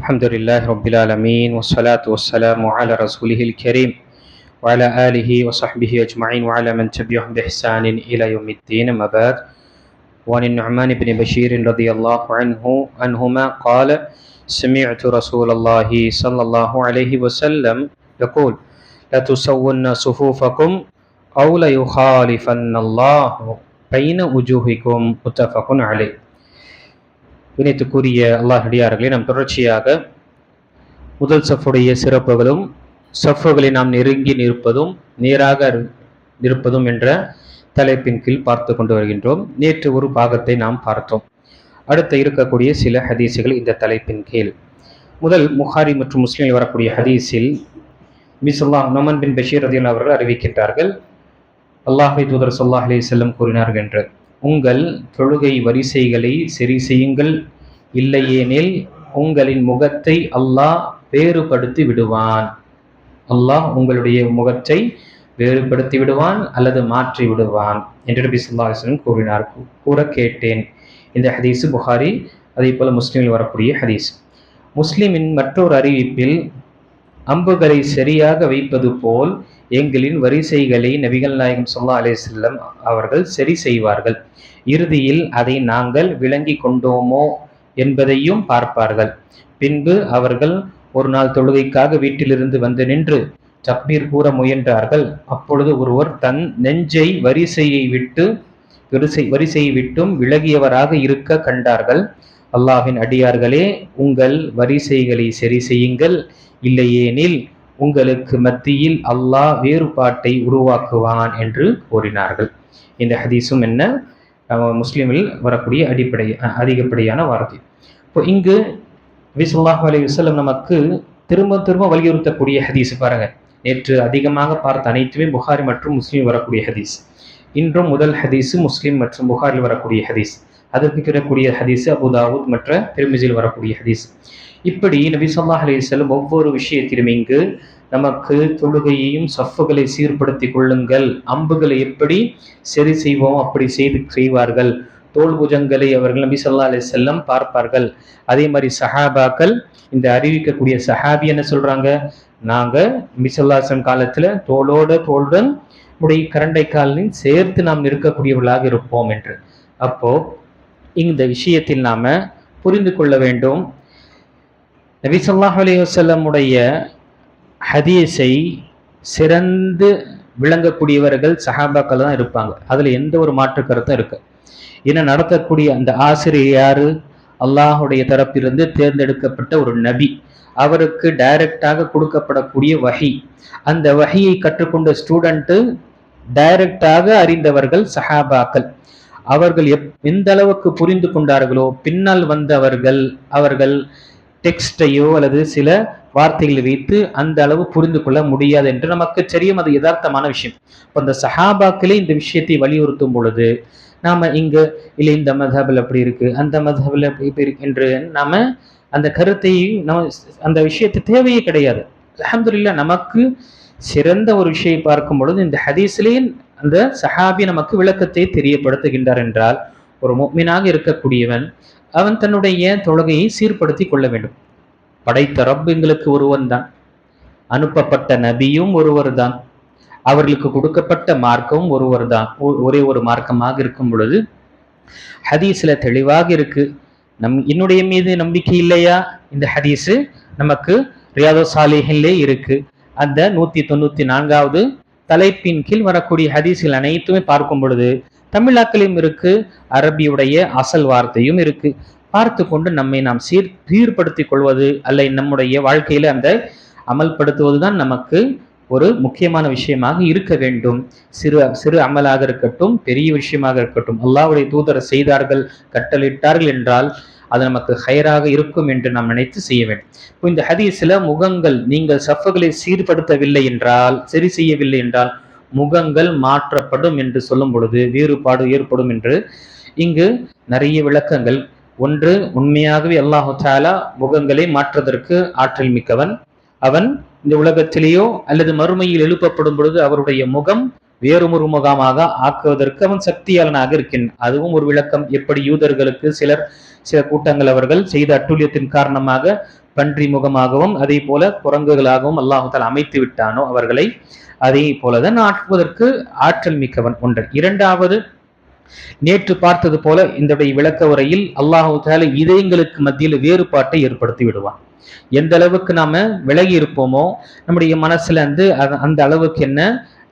الحمد لله رب العالمين والصلاة والسلام على رسوله الكريم وعلى آله وصحبه أجمعين وعلى من تبعهم بإحسان إلى يوم الدين. أما بعد، وعن النعمان بن بشير رضي الله عنهما قال: سمعت رسول الله صلى الله عليه وسلم يقول: لتسون صفوفكم أو ليخالفن الله بين وجوهكم. متفق عليه. இணைத்துக்குரிய அல்லாஹ்டியார்களே, நாம் தொடர்ச்சியாக முதல் சஃபுடைய சிறப்புகளும் சஃபுகளை நாம் நெருங்கி நிற்பதும் நேராக நிற்பதும் என்ற தலைப்பின் கீழ் பார்த்து கொண்டு வருகின்றோம். நேற்று ஒரு பாகத்தை நாம் பார்த்தோம். அடுத்து இருக்கக்கூடிய சில ஹதீஸுகள் இந்த தலைப்பின் கீழ். முதல் புகாரி மற்றும் முஸ்லிமில் வரக்கூடிய ஹதீஸில் நுஅமான் பின் பஷீர் ரலியல்லாஹு அவர்கள் அறிவிக்கின்றார்கள், அல்லாஹ்வின் தூதர் ஸல்லல்லாஹு அலைஹி வஸல்லம் கூறினார்கள் என்று: உங்கள் தொழுகை வரிசைகளை சரி செய்யுங்கள், இல்லையேனில் உங்களின் முகத்தை அல்லாஹ் வேறுபடுத்தி விடுவான். அல்லாஹ் உங்களுடைய முகத்தை வேறுபடுத்தி விடுவான் அல்லது மாற்றி விடுவான் என்று நபி ஸல்லல்லாஹு அலைஹி வஸல்லம் கூறினார். கூற கேட்டேன். இந்த ஹதீஸ் புகாரி, அதே போல முஸ்லிமில் வரக்கூடிய ஹதீஸ். முஸ்லிமின் மற்றொரு அறிவிப்பில், அம்புகளை சரியாக வைப்பது போல் எங்களின் வரிசைகளை நபிகள் நாயகம் ஸல்லல்லாஹு அலைஹி வஸல்லம் அவர்கள் சரி செய்வார்கள். இறுதியில் அதை நாங்கள் விளங்கி கொண்டோமோ என்பதையும் பார்ப்பார்கள். பின்பு அவர்கள் ஒரு நாள் தொழுகைக்காக வீட்டிலிருந்து வந்து நின்று தக்பீர் கூற முயன்றார்கள். அப்பொழுது ஒருவர் தன் நெஞ்சை வரிசையை விட்டும் விலகியவராக இருக்க கண்டார்கள். அல்லாஹ்வின் அடியார்களே, உங்கள் வரிசைகளை சரி செய்யுங்கள், இல்லையேனில் உங்களுக்கு மத்தியில் அல்லாஹ் வேறுபாட்டை உருவாக்குவான் என்று கூறினார்கள். இந்த ஹதீஸும் என்ன, முஸ்லிமில் வரக்கூடிய அதிகப்படியான வார்த்தை. இப்போ இங்கு நபி ஸல்லல்லாஹு அலைஹி வஸல்லம் நமக்கு திரும்ப திரும்ப வலியுறுத்தக்கூடிய ஹதீஸ் பாருங்க. நேற்று அதிகமாக பார்த்த அனைத்துமே புகாரி மற்றும் முஸ்லிம் வரக்கூடிய ஹதீஸ். இன்றும் முதல் ஹதீஸ் முஸ்லிம் மற்றும் புகாரில் வரக்கூடிய ஹதீஸ். அதற்கு பிறக்கூடிய ஹதீஸ் அபூ தாவூத் மற்ற திர்மிஸில் வரக்கூடிய ஹதீஸ். இப்படி நபி ஸல்லல்லாஹு அலைஹி வஸல்லம் ஒவ்வொரு விஷயத்திலும் இங்கு நமக்கு தொழுகையையும் சஃப்புகளை சீர்படுத்தி கொள்ளுங்கள், அம்புகளை எப்படி சரி செய்வோம் அப்படி செய்வார்கள், தோல் புஜங்களை அவர்கள் நபி ஸல்லல்லாஹு அலைஹி வஸல்லம் பார்ப்பார்கள். அதே மாதிரி சஹாபாக்கள், இந்த அறிவிக்கக்கூடிய சஹாபி என்ன சொல்றாங்க, நாங்க நபி ஸல்லல்லாஹு அலைஹி வஸல்லம் காலத்துல தோளுடன் உடைய கரண்டை காலின் சேர்த்து நாம் நிற்கக்கூடியவர்களாக இருப்போம் என்று. அப்போ இந்த விஷயத்தில் நாம புரிந்து கொள்ள வேண்டும், நபி ஸல்லல்லாஹு அலைஹி வஸல்லம் உடைய ஹதீஸை சிறந்து விளங்கக்கூடியவர்கள் சஹாபாக்கள் தான் இருப்பாங்க. அதுல எந்த ஒரு மாற்று கருத்தும் இருக்கு. ஏன்னா நடத்தக்கூடிய அந்த ஆசிரியர் யாரு, அல்லாஹுடைய தரப்பிலிருந்து தேர்ந்தெடுக்கப்பட்ட ஒரு நபி. அவருக்கு டைரக்டாக கொடுக்கப்படக்கூடிய வஹி, அந்த வஹியை கற்றுக்கொண்ட ஸ்டூடெண்ட்டு டைரக்டாக அறிந்தவர்கள் சஹாபாக்கள். அவர்கள் எந்த அளவுக்கு புரிந்து கொண்டார்களோ, பின்னால் அவர்கள் டெக்ஸ்டையோ அல்லது சில வார்த்தைகளை வைத்து அந்த அளவு புரிந்து கொள்ள முடியாது என்று நமக்கு தெரியும். அது யதார்த்தமான விஷயம். இப்போ அந்த சஹாபாக்களே இந்த விஷயத்தை வலியுறுத்தும் பொழுது நாம இங்கு இல்லை இந்த மதஹபில் அப்படி இருக்கு, அந்த மதஹபில் இப்படி இருக்கு என்று நாம அந்த கருத்தை அந்த விஷயத்தை தேவையே கிடையாது. அல்ஹம்துலில்லாஹ், நமக்கு சிறந்த ஒரு விஷயம் பார்க்கும் பொழுது இந்த ஹதீஸ்லேயே அந்த சஹாபி நமக்கு விளக்கத்தை தெரியப்படுத்துகின்றார் என்றால், ஒரு முஃமினாக இருக்கக்கூடியவன் அவன் தன்னுடைய தொழுகையை சீர்படுத்தி கொள்ள வேண்டும். படைத்த ரப் எங்களுக்கு ஒருவன் தான், அனுப்பப்பட்ட நபியும் ஒருவர் தான், அவர்களுக்கு கொடுக்கப்பட்ட மார்க்கமும் ஒருவர் தான், ஒரே ஒரு மார்க்கமாக இருக்கும் பொழுது ஹதீஸ்ல தெளிவாக இருக்கு. என்னுடைய மீது நம்பிக்கை இல்லையா? இந்த ஹதீஸ் நமக்கு ரியாதுஸ் ஸாலிஹீன்லே இருக்கு. அந்த 194வது தலைப்பின் கீழ் வரக்கூடிய ஹதீஸ்கள் அனைத்துமே பார்க்கும் பொழுது தமிழாக்களிலும் இருக்கு, அரபியுடைய அசல் வார்த்தையும் இருக்கு. பார்த்து கொண்டு நம்மை நாம் சீர்படுத்திக் கொள்வது அல்ல, நம்முடைய வாழ்க்கையில அந்த அமல்படுத்துவதுதான் நமக்கு ஒரு முக்கியமான விஷயமாக இருக்க வேண்டும். சிறு அமலாக இருக்கட்டும், பெரிய விஷயமாக இருக்கட்டும், அல்லாஹ்வுடைய தூதர் செய்தார்கள், கட்டளிட்டார்கள் என்றால் அது நமக்கு ஹைராக இருக்கும் என்று நாம் நினைத்து செய்ய வேண்டும். இப்போ இந்த ஹதீஸ்ல முகங்கள், நீங்கள் சஃப்புகளை சீர்படுத்தவில்லை என்றால், சரி செய்யவில்லை என்றால் முகங்கள் மாற்றப்படும் என்று சொல்லும் பொழுது வேறுபாடு ஏற்படும் என்று இங்கு நிறைய விளக்கங்கள். ஒன்று, உண்மையாகவே அல்லாஹு தஆலா முகங்களை மாற்றுவதற்கு ஆற்றல் மிக்கவன். அவன் இந்த உலகத்திலேயோ அல்லது மறுமையில் எழுப்பப்படும் பொழுது அவருடைய முகம் வேறு ஒரு முகமாக ஆக்குவதற்கு அவன் சக்தியாளனாக இருக்கின்றான். அதுவும் ஒரு விளக்கம். எப்படி யூதர்களுக்கு சில கூட்டங்கள் அவர்கள் செய்த அட்டூழியத்தின் காரணமாக பன்றி முகமாகவும் அதே போல குரங்குகளாகவும் அல்லாஹு தஆலா அமைத்து விட்டானோ அவர்களை, அதே போலதான் ஆற்றுவதற்கு ஆற்றல் மிக்கவன் ஒன்று. இரண்டாவது, நேற்று பார்த்தது போல இந்த விளக்க உரையில் அல்லாஹு தஆலா இதயங்களுக்கு மத்தியில் வேறுபாட்டை ஏற்படுத்தி விடுவான். எந்த அளவுக்கு நாம விலகி இருப்போமோ நம்முடைய மனசுல அந்த அளவுக்கு என்ன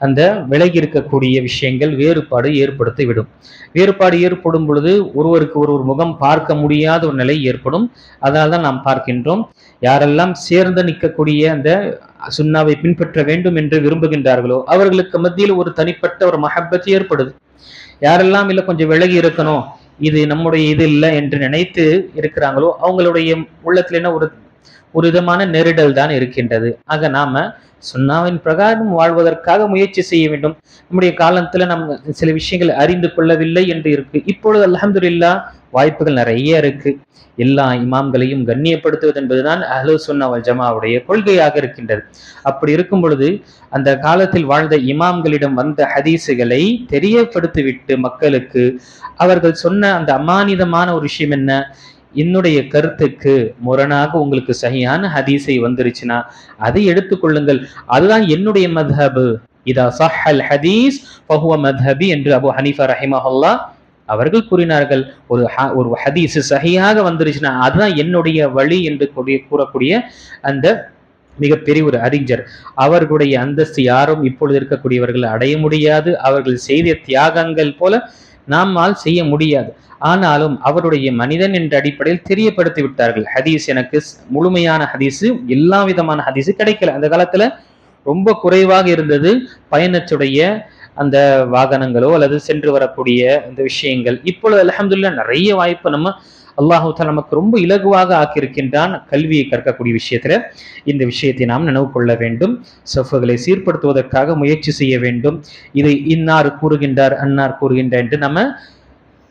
அந்த விலகி இருக்கக்கூடிய விஷயங்கள் வேறுபாடு ஏற்படுத்தி விடும். வேறுபாடு ஏற்படும் பொழுது ஒருவருக்கு ஒருவர் முகம் பார்க்க முடியாத ஒரு நிலை ஏற்படும். அதனால்தான் நாம் பார்க்கின்றோம், யாரெல்லாம் சேர்ந்து நிற்கக்கூடிய அந்த சுன்னாவை பின்பற்ற வேண்டும் என்று விரும்புகின்றார்களோ அவர்களுக்கு மத்தியில் ஒரு தனிப்பட்ட ஒரு மஹப்பத் ஏற்படுது. யாரெல்லாம் இல்லை கொஞ்சம் விலகி இருக்கணும், இது நம்முடைய இது இல்லை என்று நினைத்து இருக்கிறாங்களோ அவங்களுடைய உள்ளத்துல என்ன ஒரு விதமான நெருடல் தான் இருக்கின்றது. ஆக நாம சுன்னாவின் பிரகாரம் வாழ்வதற்காக முயற்சி செய்ய வேண்டும். நம்முடைய காலத்துல நம்ம சில விஷயங்கள் அறிந்து கொள்ளவில்லை என்று இருக்கு. இப்பொழுது அல்ஹம்துலில்லாஹ் வாய்ப்புகள் நிறைய இருக்கு. எல்லா இமாம்களையும் கண்ணியப்படுத்துவது என்பதுதான் அஹ்லு சுன்னா வல் ஜமாவுடைய கொள்கையாக இருக்கின்றது. அப்படி இருக்கும் பொழுது அந்த காலத்தில் வாழ்ந்த இமாம்களிடம் வந்த ஹதீஸுகளை தெரியப்படுத்திவிட்டு மக்களுக்கு அவர்கள் சொன்ன அந்த அமானிதமான ஒரு விஷயம் என்ன, என்னுடைய கருத்துக்கு முரணாக உங்களுக்கு சரியான ஹதீஸை வந்துருச்சுன்னா அதை எடுத்துக்கொள்ளுங்கள், அதுதான் என்னுடைய மத்ஹபு. இதா ஸஹ்ஹல் ஹதீஸ் ஃபஹுவ மத்ஹபி என்று அபூ ஹனீஃபா ரஹிமஹுல்லாஹ் அவர்கள் கூறினார்கள். ஒரு ஹதீஸ் சஹீஹாக வந்துருச்சுன்னா அதுதான் என்னுடைய வழி என்று கூறக்கூடிய அந்த மிகப்பெரிய ஒரு அறிஞர். அவர்களுடைய அந்தஸ்து யாரும் இப்பொழுது இருக்கக்கூடியவர்கள் அடைய முடியாது. அவர்கள் செய்த தியாகங்கள் போல நம்மால் செய்ய முடியாது. ஆனாலும் அவருடைய மனிதன் என்ற அடிப்படையில் தெரியப்படுத்தி விட்டார்கள். ஹதீஸ் எனக்கு முழுமையான ஹதீஸு, எல்லா விதமான ஹதீஸு கிடைக்கல. அந்த காலத்துல ரொம்ப குறைவாக இருந்தது பயணச்சுடைய அந்த வாகனங்களோ அல்லது சென்று வரக்கூடிய அந்த விஷயங்கள். இப்பொழுது அல்ஹம்துலில்லாஹ் நிறைய வாய்ப்பு நம்ம அல்லாஹு தஆலா நமக்கு ரொம்ப இலகுவாக ஆக்கியிருக்கின்றான். கல்வியை கற்கக்கூடிய விஷயத்துல இந்த விஷயத்தை நாம் நினைவு கொள்ள வேண்டும். சஃப்களை சீர்படுத்துவதற்காக முயற்சி செய்ய வேண்டும். இதை இன்னார் கூறுகின்றார் அன்னார் கூறுகின்றார் என்று நம்ம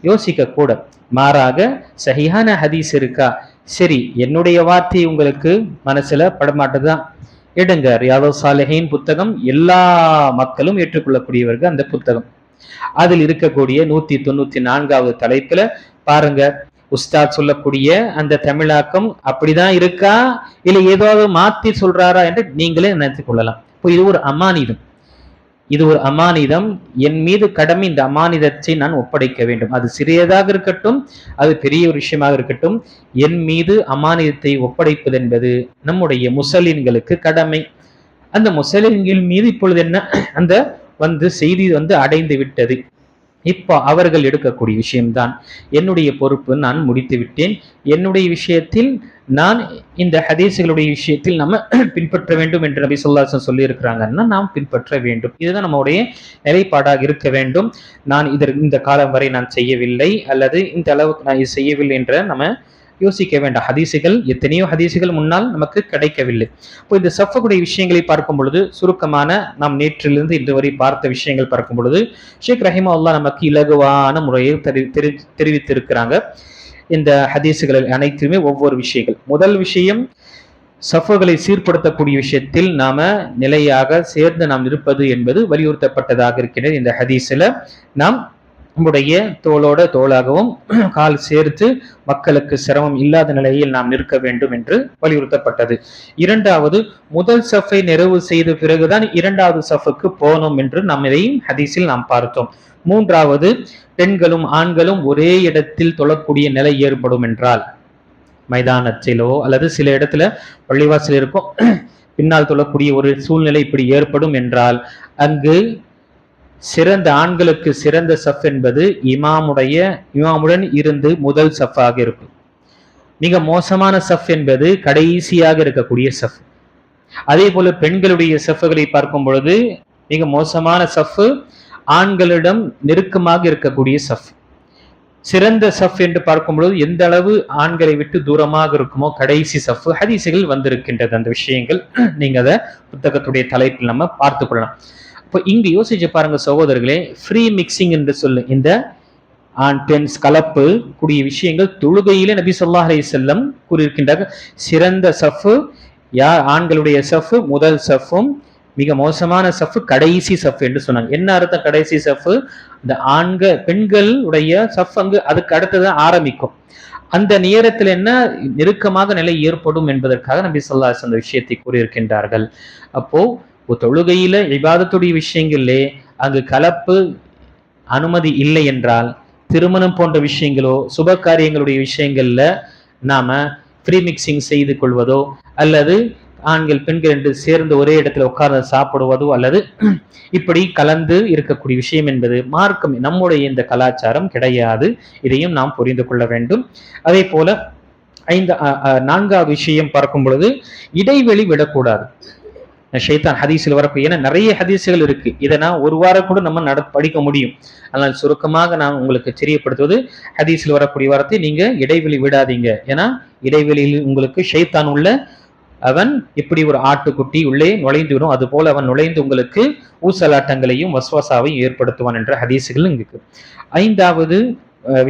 யோசிக்க கூட, மாறாக சஹீஹான ஹதீஸ் இருக்கா, சரி என்னுடைய வார்த்தை உங்களுக்கு மனசுல படமாட்டதுதான், எடுங்க ரியாதுஸ் ஸாலிஹீன் புத்தகம், எல்லா மக்களும் ஏற்றுக்கொள்ளக்கூடியவர்கள் அந்த புத்தகம். அதில் இருக்கக்கூடிய 194வது தலைப்புல பாருங்க, உஸ்தாத் சொல்லக்கூடிய அந்த தமிழாக்கம் அப்படிதான் இருக்கா இல்ல ஏதாவது மாத்தி சொல்றாரா என்று நீங்களே நினைத்துக் கொள்ளலாம். இப்போ இது ஒரு அமானிதம், இது ஒரு அமானிதம். என் மீது கடமை இந்த அமானிதத்தை நான் ஒப்படைக்க வேண்டும். அது சிறியதாக இருக்கட்டும், அது பெரிய ஒரு விஷயமாக இருக்கட்டும், என் மீது அமானிதத்தை ஒப்படைப்பது என்பது நம்முடைய முஸ்லிம்களுக்கு கடமை. அந்த முஸ்லிம்கள் மீது இப்பொழுது என்ன அந்த செய்தி அடைந்து விட்டது. இப்போ அவர்கள் எடுக்கக்கூடிய விஷயம்தான் என்னுடைய பொறுப்பு, நான் முடித்து விட்டேன். என்னுடைய விஷயத்தில் நான் இந்த ஹதீஸ்களுடைய விஷயத்தில் நம்ம பின்பற்ற வேண்டும் என்று நபி ஸல்லல்லாஹு அலைஹி வஸல்லம் சொல்லி இருக்கிறாங்கன்னா நாம் பின்பற்ற வேண்டும். இதுதான் நம்முடைய நிலைப்பாடாக இருக்க வேண்டும். நான் இந்த காலம் வரை நான் செய்யவில்லை அல்லது இந்த அளவுக்கு நான் இது செய்யவில்லை என்ற நம்ம யோசிக்க வேண்டாம். ஹதீசுகள் எத்தனையோ ஹதீசுகள் முன்னால் நமக்கு கிடைக்கவில்லை. இப்போ இந்த சஃபகுடைய விஷயங்களை பார்க்கும் பொழுது சுருக்கமான நாம் நேற்றிலிருந்து இன்று வரை பார்த்த விஷயங்கள் பார்க்கும் பொழுது ஷேக் ரஹிமஹுல்லாஹ் நமக்கு இலகுவான முறையில் தெரிவித்திருக்கிறாங்க. இந்த ஹதீசுகள் அனைத்துமே ஒவ்வொரு விஷயங்கள். முதல் விஷயம், சஃபுகளை சீர்படுத்தக்கூடிய விஷயத்தில் நாம நிலையாக சேர்ந்து நாம் இருப்பது என்பது வலியுறுத்தப்பட்டதாக இருக்கிறது. இந்த ஹதீஸ்ல நாம் நம்முடைய தோளோட தோளாகவும் கால் சேர்த்து மக்களுக்கு சிரமம் இல்லாத நிலையில் நாம் நிற்க வேண்டும் என்று வலியுறுத்தப்பட்டது. இரண்டாவது, முதல் சஃபை நிறைவு செய்த பிறகுதான் இரண்டாவது சஃபுக்கு போனோம் என்று நாம் இதையும் ஹதீஸில் நாம் பார்த்தோம். மூன்றாவது, பெண்களும் ஆண்களும் ஒரே இடத்தில் தொழக்கூடிய நிலை ஏற்படும் என்றால், மைதானத்திலோ அல்லது சில இடத்துல பள்ளிவாசல் இருக்கும் பின்னால் தொழக்கூடிய ஒரு சூழ்நிலை இப்படி ஏற்படும் என்றால் அங்கு சிறந்த ஆண்களுக்கு சிறந்த சஃப் என்பது இமாமுடன் இருந்து முதல் சஃபாக இருக்கும். மிக மோசமான சஃப் என்பது கடைசியாக இருக்கக்கூடிய சஃப். அதே போல பெண்களுடைய சஃப்களை பார்க்கும் பொழுது மிக மோசமான சஃப் ஆண்களிடம் நெருக்கமாக இருக்கக்கூடிய சஃப். சிறந்த சஃப் என்று பார்க்கும் பொழுது எந்த அளவு ஆண்களை விட்டு தூரமாக இருக்குமோ கடைசி சஃப். ஹதீசுகள் வந்திருக்கின்றது அந்த விஷயங்கள். நீங்க அதை புத்தகத்துடைய தலைப்பில் நம்ம பார்த்து கொள்ளலாம். இப்போ இங்கு யோசிச்சு பாருங்க சகோதரர்களே, ஃப்ரீ மிக்சிங் என்று சொல்லு இந்த ஆண் பெண் கலப்பு கூடிய விஷயங்கள் தொழுகையிலே நபி ஸல்லல்லாஹு அலைஹி வஸல்லம் கூறியிருக்கின்றார்கள். சிறந்த சஃப் யார், ஆண்களுடைய சஃப் முதல் சஃப்பும் மிக மோசமான சஃப் கடைசி சஃப் என்று சொன்னாங்க. என்ன அர்த்தம் கடைசி சஃப்? இந்த பெண்களுடைய சஃப் அதுக்கு அடுத்ததான் ஆரம்பிக்கும். அந்த நேரத்தில் என்ன நெருக்கமாக நிலை ஏற்படும் என்பதற்காக நபி ஸல்லல்லாஹு அலைஹி வஸல்லம் அந்த விஷயத்தை கூறியிருக்கின்றார்கள். அப்போ தொழுகையில இபாதத்துடைய விஷயங்களிலே அங்கு கலப்பு அனுமதி இல்லை என்றால், திருமணம் போன்ற விஷயங்களோ சுப காரியங்களுடைய விஷயங்கள்ல நாம ஃப்ரீ மிக்சிங் செய்து கொள்வதோ, அல்லது ஆண்கள் பெண்கள் என்று சேர்ந்து ஒரே இடத்துல உட்கார்ந்து சாப்பிடுவதோ, அல்லது இப்படி கலந்து இருக்கக்கூடிய விஷயம் என்பது மார்க்கம் நம்முடைய இந்த கலாச்சாரம் கிடையாது. இதையும் நாம் புரிந்து கொள்ள வேண்டும். அதே போல நான்காவது விஷயம் பார்க்கும் பொழுது இடைவெளி விடக்கூடாது. ஷைத்தான் ஹதீஸில் வரக்கூடிய, ஏன்னா நிறைய ஹதீஸுகள் இருக்கு, இதை நான் ஒரு வாரம் கூட நம்ம படிக்க முடியும். ஆனால் சுருக்கமாக நான் உங்களுக்கு தெரியப்படுத்துவது, ஹதீஸில் வரக்கூடிய வார்த்தை, நீங்க இடைவெளி விடாதீங்க. ஏன்னா இடைவெளியில் உங்களுக்கு ஷைத்தான் உள்ள அவன் இப்படி ஒரு ஆட்டுக்குட்டி உள்ளே நுழைந்து விடும், அது போல அவன் நுழைந்து உங்களுக்கு ஊசலாட்டங்களையும் வஸ்வாசாவையும் ஏற்படுத்துவான் என்ற ஹதீஸுகள் இங்கு. ஐந்தாவது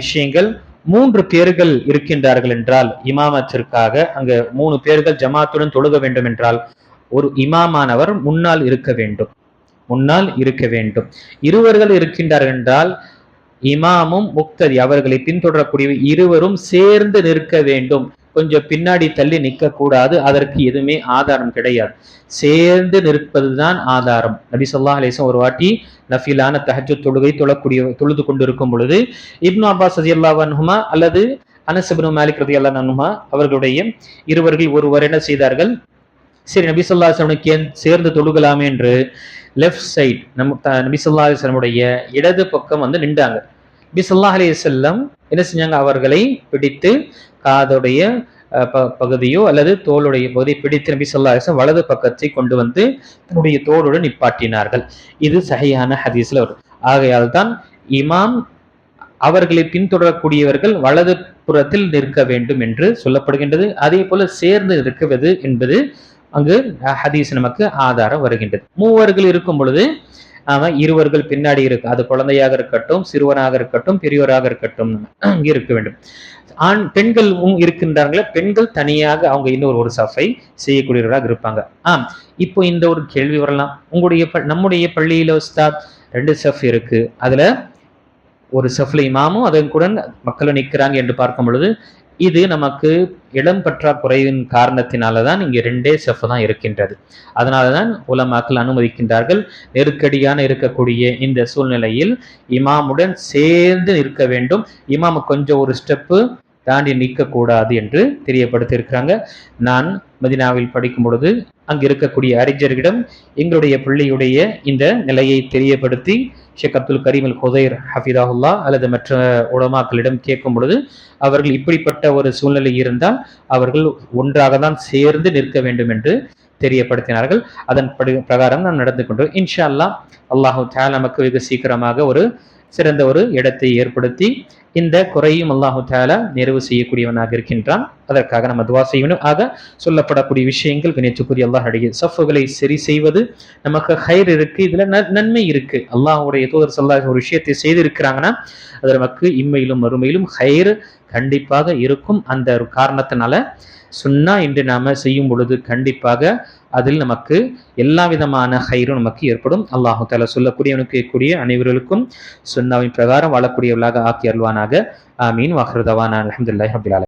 விஷயங்கள், 3 பேர்கள் இருக்கின்றார்கள் என்றால் இமாமத்திற்காக அங்க 3 பேர்கள் ஜமாத்துடன் தொழுக வேண்டும் என்றால் ஒரு இமாமானவர் முன்னால் இருக்க வேண்டும். முன்னால் இருக்க வேண்டும். இருவர்கள் இருக்கின்றார்கள் என்றால் இமாமும் முக்ததி அவர்களை பின்தொடரக்கூடிய இருவரும் சேர்ந்து நிற்க வேண்டும். கொஞ்சம் பின்னாடி தள்ளி நிற்க கூடாது. அதற்கு எதுவுமே ஆதாரம் கிடையாது. சேர்ந்து நிற்பதுதான் ஆதாரம். நபி ஸல்லல்லாஹு அலைஹி வஸல்லம் ஒரு வாட்டி நஃபிலான தஹஜ்ஜுத் தொழுகை தொழுது கொண்டிருக்கும் பொழுது இப்னு அப்பாஸ் ரலியல்லாஹு அன்ஹுமா அல்லது அனஸ் இப்னு மாலிக் ரலியல்லாஹு அன்ஹுமா அவர்களுடைய இருவர்கள் ஒருவர் என்ன செய்தார்கள், சரி நபி ஸல்லல்லாஹு அலைஹி வஸல்லம் சேர்ந்து தொழுகலாமே என்று லெஃப்ட் சைட் நபி ஸல்லல்லாஹு அலைஹி வஸல்லம் இடது பக்கம் வந்து நின்றாங்க. நபி ஸல்லல்லாஹு அலைஹி வஸல்லம் என்ன செஞ்சாங்க, அவர்களை பிடித்து காதுடைய பகுதியோ அல்லது தோளுடைய பகுதியை பிடித்து நபி ஸல்லல்லாஹு அலைஹி வஸல்லம் வலது பக்கத்தை கொண்டு வந்து தன்னுடைய தோளுடன் நிப்பாட்டினார்கள். இது சஹீஹான ஹதீஸ்ல வரும். ஆகையால் தான் இமாம் அவர்களை பின்தொடரக்கூடியவர்கள் வலது புறத்தில் நிற்க வேண்டும் என்று சொல்லப்படுகின்றது. அதே போல சேர்ந்து இருக்குவது என்பது அங்கு ஹதீஸ் நமக்கு ஆதாரம் வருகின்றது. 3 இருக்கும் பொழுது இருவர்கள் பின்னாடி இருக்கு, அது குழந்தையாக இருக்கட்டும், சிறுவனாக இருக்கட்டும், பெரியவராக இருக்கட்டும், அங்கே இருக்க வேண்டும். பெண்கள் இருக்கின்றார்களே, பெண்கள் தனியாக அவங்க இன்னொரு சஃபை செய்யக்கூடியவர்களாக இருப்பாங்க. இப்போ இந்த ஒரு கேள்வி வரலாம், நம்முடைய பள்ளியில உஸ்தாத் 2 சஃப் இருக்கு, அதுல ஒரு சஃப்ல இமாமும் அதன் கூட மக்களும் நிற்கிறாங்க என்று பார்க்கும் பொழுது, இது நமக்கு இடம் பற்றாக்குறையின் காரணத்தினாலதான் இங்க 2 சஃப் தான் இருக்கின்றது. அதனாலதான் உலமாக்கள் அனுமதிக்கின்றார்கள். நெருக்கடியான இருக்கக்கூடிய இந்த சூழ்நிலையில் இமாமுடன் சேர்ந்து நிற்க வேண்டும். இமாமு கொஞ்சம் ஒரு ஸ்டெப்பு தாண்டி நிற்க கூடாது என்று தெரியப்படுத்தியிருக்கிறாங்க. நான் மதீனாவில் படிக்கும் பொழுது அங்கு இருக்கக்கூடிய அறிஞர்களிடம் எங்களுடைய பள்ளியுடைய இந்த நிலையை தெரியப்படுத்தி ஷேக் அப்துல் கரீம் அல் ஹுதைர் ஹஃபிதாஹுல்லா அல்லது மற்ற உலமாக்களிடம் கேட்கும் பொழுது, அவர்கள் இப்படிப்பட்ட ஒரு சூழ்நிலை இருந்தால் அவர்கள் ஒன்றாக தான் சேர்ந்து நிற்க வேண்டும் என்று தெரியப்படுத்தினார்கள். அதன் பிரகாரம் நாம் நடந்து கொண்டோம். இன்ஷா அல்லாஹ் அல்லாஹு தஆலா நமக்கு வெகு சீக்கிரமாக ஒரு சிறந்த ஒரு இடத்தை ஏற்படுத்தி இந்த குறையும் அல்லாஹு தஆலா நிறைவு செய்யக்கூடியவனாக இருக்கின்றான். அதற்காக நம்ம துவா செய்யணும். ஆக சொல்லப்படக்கூடிய விஷயங்கள் கணியத்துக்குரிய அல்லாஹ்வுடைய சஃப்களை சரி செய்வது நமக்கு ஹைர் இருக்கு, இதுல நன்மை இருக்கு. அல்லாஹ்வுடைய தூதர் ஸல்லல்லாஹு ஒரு விஷயத்தை செய்திருக்கிறாங்கன்னா அது நமக்கு இம்மையிலும் மறுமையிலும் ஹைர் கண்டிப்பாக இருக்கும். அந்த ஒரு காரணத்தினால சுன்னா என்று நாம செய்யும் பொழுது கண்டிப்பாக அதில் நமக்கு எல்லா விதமான ஹைரும் நமக்கு ஏற்படும். அல்லாஹு தஆலா சொல்லக்கூடியவனுக்கு கூடிய அனைவர்களுக்கும் சுன்னாவின் பிரகாரம் வாழக்கூடியவர்களாக ஆக்கி அருள்வானாக. ஆமீன். வாஹிரு தவானா அல்ஹம்துலில்லாஹி ரப்பில் ஆலமீன்.